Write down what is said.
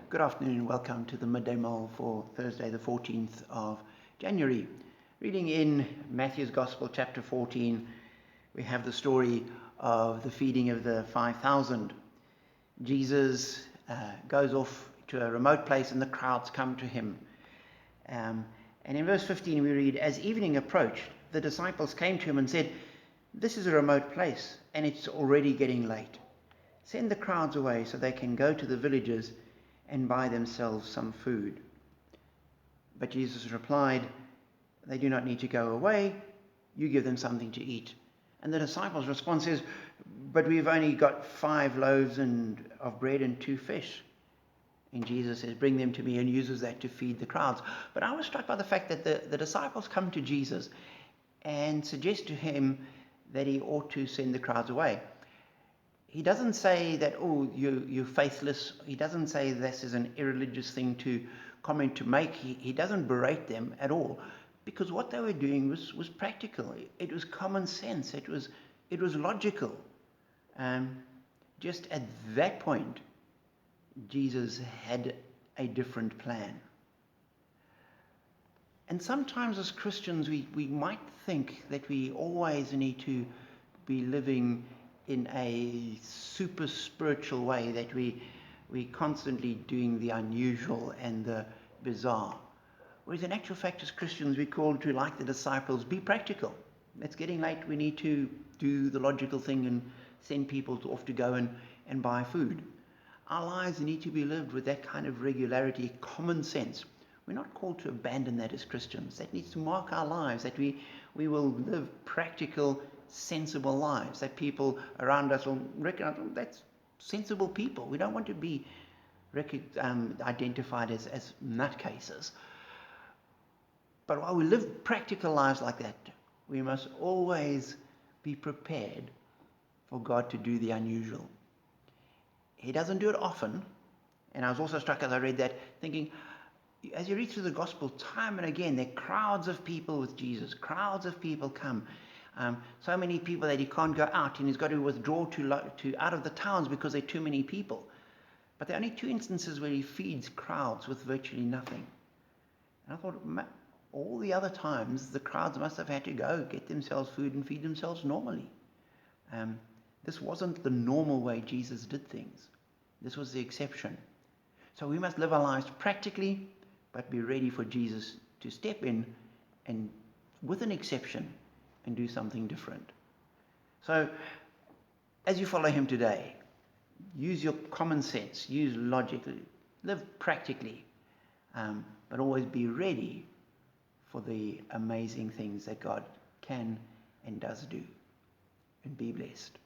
Good afternoon and welcome to the Midday Mull for Thursday the 14th of January. Reading in Matthew's Gospel chapter 14, we have the story of the feeding of the 5,000. Jesus goes off to a remote place and the crowds come to him. And in verse 15 we read, "As evening approached, the disciples came to him and said, 'This is a remote place and it's already getting late. Send the crowds away so they can go to the villages and buy themselves some food.' But Jesus replied, 'They do not need to go away. You give them something to eat.' And the disciples' response is, 'But we've only got 5 loaves of bread and 2 fish.' And Jesus says, 'Bring them to me,' and uses that to feed the crowds. But I was struck by the fact that the disciples come to Jesus and suggest to him that he ought to send the crowds away. He doesn't say that, you're faithless. He doesn't say this is an irreligious thing to comment to make. He doesn't berate them at all, because what they were doing was practical. It was common sense. It was logical. Just at that point, Jesus had a different plan. And sometimes as Christians, we might think that we always need to be living in a super spiritual way, that we're constantly doing the unusual and the bizarre. Whereas in actual fact, as Christians, we're called to, like the disciples, be practical. It's getting late. We need to do the logical thing and send people off to go and buy food. Our lives need to be lived with that kind of regularity, common sense. We're not called to abandon that as Christians. That needs to mark our lives, that we will live practical, sensible lives, that people around us will recognize, that's sensible people. We don't want to be identified as nutcases. But while we live practical lives like that, we must always be prepared for God to do the unusual. He doesn't do it often. And I was also struck as I read that, thinking, as you read through the gospel, time and again, there are crowds of people with Jesus. Crowds of people come. So many people that he can't go out, and he's got to withdraw to out of the towns because there are too many people. But there are only 2 instances where he feeds crowds with virtually nothing. And I thought, all the other times, the crowds must have had to go get themselves food and feed themselves normally. This wasn't the normal way Jesus did things. This was the exception. So we must live our lives practically, but be ready for Jesus to step in and, with an exception, and do something different. So, as you follow him today, use your common sense, use logic, live practically, but always be ready for the amazing things that God can and does do. And be blessed.